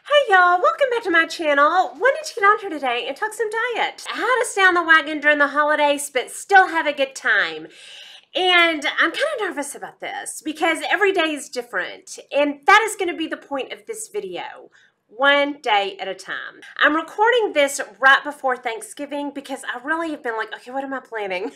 Hey y'all, welcome back to my channel. Wanted to get on here today and talk some diet. How to stay on the wagon during the holidays but still have a good time. And I'm kind of nervous about this because every day is different, and that is going to be the point of this video. One day at a time. I'm recording this right before Thanksgiving because I really have been like, okay, what am I planning?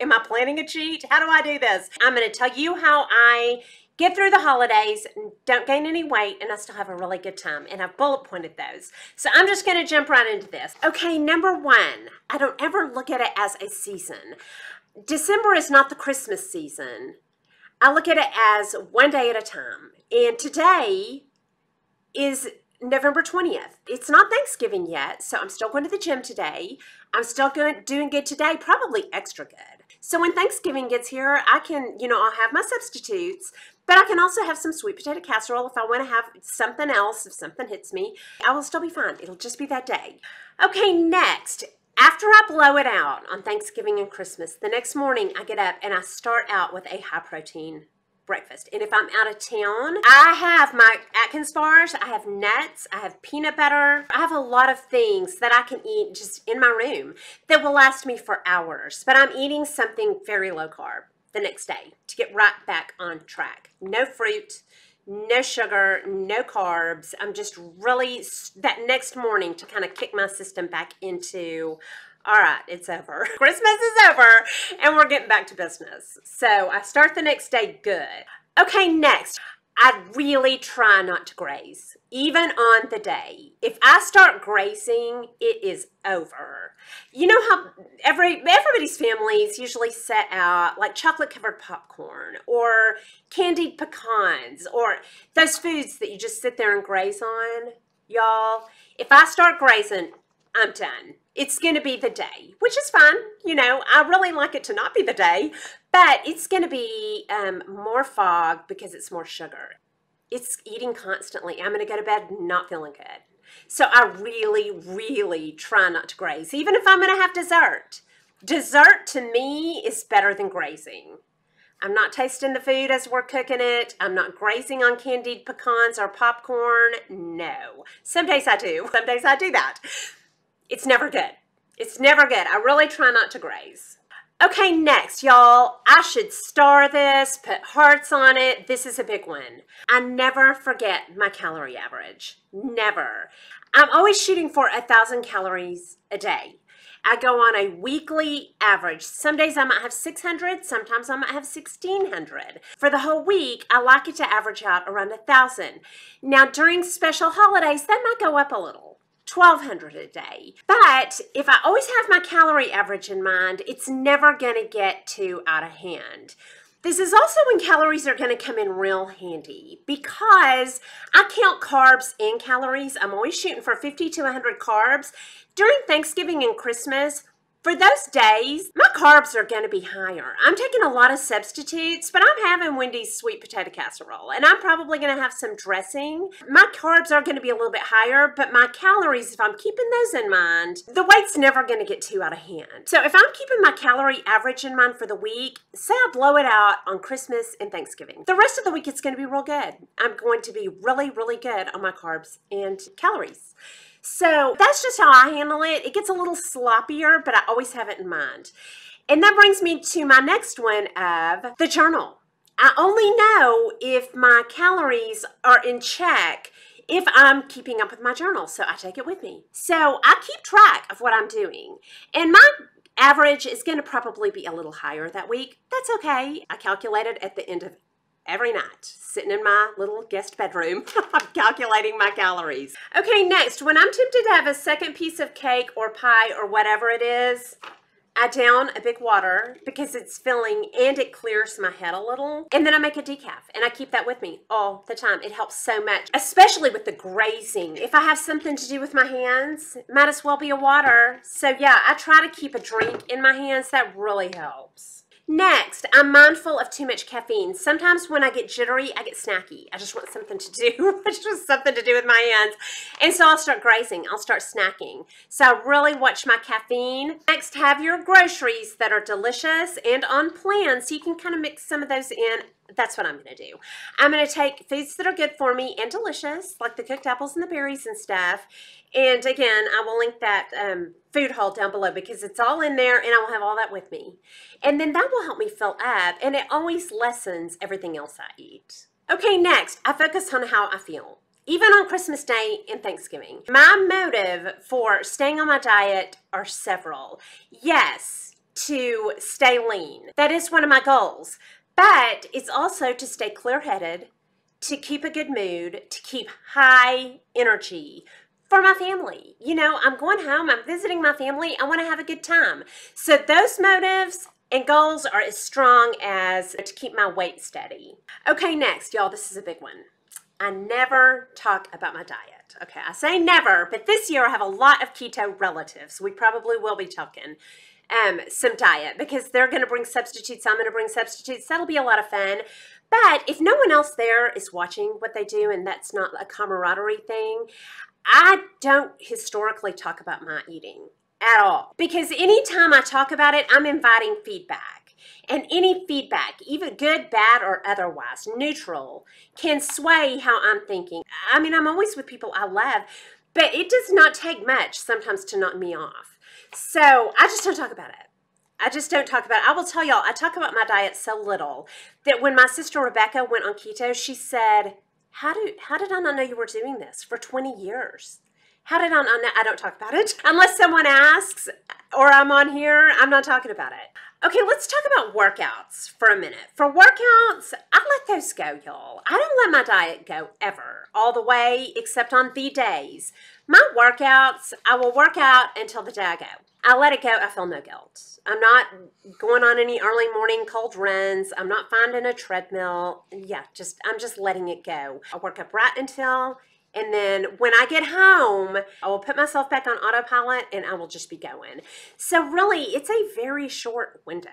Am I planning a cheat? How do I do this? I'm going to tell you how I get through the holidays, don't gain any weight, and I still have a really good time. And I've bullet pointed those. So I'm just going to jump right into this. Okay, number one, I don't ever look at it as a season. December is not the Christmas season. I look at it as one day at a time. And today is November 20th. It's not Thanksgiving yet, so I'm still going to the gym today. I'm still doing good today, probably extra good. So when Thanksgiving gets here, I can, I'll have my substitutes, but I can also have some sweet potato casserole if I want to have something else, if something hits me. I will still be fine. It'll just be that day. Okay, next. After I blow it out on Thanksgiving and Christmas, the next morning I get up and I start out with a high protein breakfast. And if I'm out of town, I have my Atkins bars, I have nuts, I have peanut butter. I have a lot of things that I can eat just in my room that will last me for hours. But I'm eating something very low carb the next day to get right back on track. No fruit, no sugar, no carbs. I'm just really, that next morning to kind of kick my system back into, all right, it's over. Christmas is over, and we're getting back to business. So I start the next day good. Okay, next, I really try not to graze, even on the day. If I start grazing, it is over. You know how everybody's families usually set out like chocolate-covered popcorn or candied pecans or those foods that you just sit there and graze on? Y'all, if I start grazing, I'm done. It's going to be the day, which is fine. I really like it to not be the day, but it's going to be more fog because it's more sugar. It's eating constantly. I'm going to go to bed not feeling good. So I really, really try not to graze, even if I'm going to have dessert. Dessert to me is better than grazing. I'm not tasting the food as we're cooking it. I'm not grazing on candied pecans or popcorn. No. Some days I do. Some days I do that. It's never good. It's never good. I really try not to graze. Okay, next, y'all. I should star this, put hearts on it. This is a big one. I never forget my calorie average. Never. I'm always shooting for 1,000 calories a day. I go on a weekly average. Some days I might have 600, sometimes I might have 1,600. For the whole week, I like it to average out around 1,000. Now, during special holidays, that might go up a little. 1,200 a day. But if I always have my calorie average in mind, it's never going to get too out of hand. This is also when calories are going to come in real handy because I count carbs and calories. I'm always shooting for 50 to 100 carbs. During Thanksgiving and Christmas, for those days, my carbs are going to be higher. I'm taking a lot of substitutes, but I'm having Wendy's sweet potato casserole, and I'm probably going to have some dressing. My carbs are going to be a little bit higher, but my calories, if I'm keeping those in mind, the weight's never going to get too out of hand. So if I'm keeping my calorie average in mind for the week, say I blow it out on Christmas and Thanksgiving, the rest of the week it's going to be real good. I'm going to be really, really good on my carbs and calories. So that's just how I handle it. It gets a little sloppier, but I always have it in mind. And that brings me to my next one of the journal. I only know if my calories are in check if I'm keeping up with my journal, so I take it with me. So I keep track of what I'm doing. And my average is going to probably be a little higher that week. That's okay. I calculate it at the end of every night, sitting in my little guest bedroom, I'm calculating my calories. Okay, next, when I'm tempted to have a second piece of cake or pie or whatever it is, I down a big water because it's filling and it clears my head a little. And then I make a decaf and I keep that with me all the time. It helps so much, especially with the grazing. If I have something to do with my hands, it might as well be a water. So yeah, I try to keep a drink in my hands. That really helps. Next, I'm mindful of too much caffeine. Sometimes when I get jittery, I get snacky. I just want something to do. I just want something to do with my hands. And so I'll start grazing. I'll start snacking. So I really watch my caffeine. Next, have your groceries that are delicious and on plan so you can kind of mix some of those in That's what I'm going to do. I'm going to take foods that are good for me and delicious, like the cooked apples and the berries and stuff. And again, I will link that food haul down below because it's all in there and I will have all that with me. And then that will help me fill up, and it always lessens everything else I eat. Okay, next, I focus on how I feel. Even on Christmas Day and Thanksgiving. My motive for staying on my diet are several. Yes, to stay lean. That is one of my goals. But it's also to stay clear-headed, to keep a good mood, to keep high energy for my family. You know, I'm going home, I'm visiting my family, I want to have a good time. So those motives and goals are as strong as to keep my weight steady. Okay, next, y'all, this is a big one. I never talk about my diet. Okay, I say never, but this year I have a lot of keto relatives. We probably will be talking some diet because they're going to bring substitutes. I'm going to bring substitutes. That'll be a lot of fun. But if no one else there is watching what they do and that's not a camaraderie thing, I don't historically talk about my eating at all. Because anytime I talk about it, I'm inviting feedback. And any feedback, even good, bad, or otherwise, neutral, can sway how I'm thinking. I mean, I'm always with people I love, but it does not take much sometimes to knock me off. So I just don't talk about it. I just don't talk about it. I will tell y'all, I talk about my diet so little that when my sister Rebecca went on keto, she said, how did I not know you were doing this for 20 years? How did I not know? I don't talk about it. Unless someone asks or I'm on here, I'm not talking about it. Okay, let's talk about workouts for a minute. For workouts, I let those go, y'all. I don't let my diet go ever, all the way, except on the days. My workouts, I will work out until the day I go. I let it go, I feel no guilt. I'm not going on any early morning cold runs. I'm not finding a treadmill. Yeah, I'm just letting it go. I work up right until, and then when I get home, I will put myself back on autopilot and I will just be going. So really, it's a very short window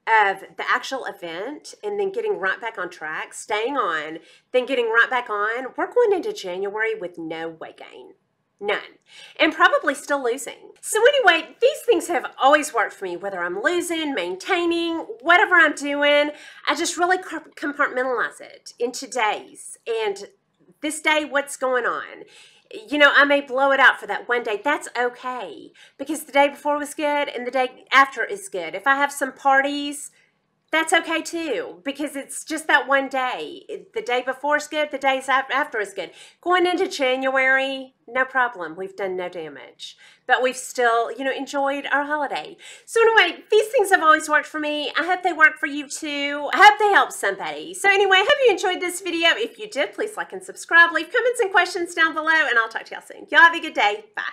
of the actual event and then getting right back on track, staying on, then getting right back on. We're going into January with no weight gain. None. And probably still losing. So anyway, these things have always worked for me, whether I'm losing, maintaining, whatever I'm doing. I just really compartmentalize it into days. And this day, what's going on? You know, I may blow it out for that one day. That's okay. Because the day before was good and the day after is good. If I have some parties, that's okay too, because it's just that one day. The day before is good, the days after is good. Going into January, no problem. We've done no damage. But we've still, you know, enjoyed our holiday. So anyway, these things have always worked for me. I hope they work for you too. I hope they help somebody. So anyway, I hope you enjoyed this video. If you did, please like and subscribe. Leave comments and questions down below, and I'll talk to y'all soon. Y'all have a good day. Bye.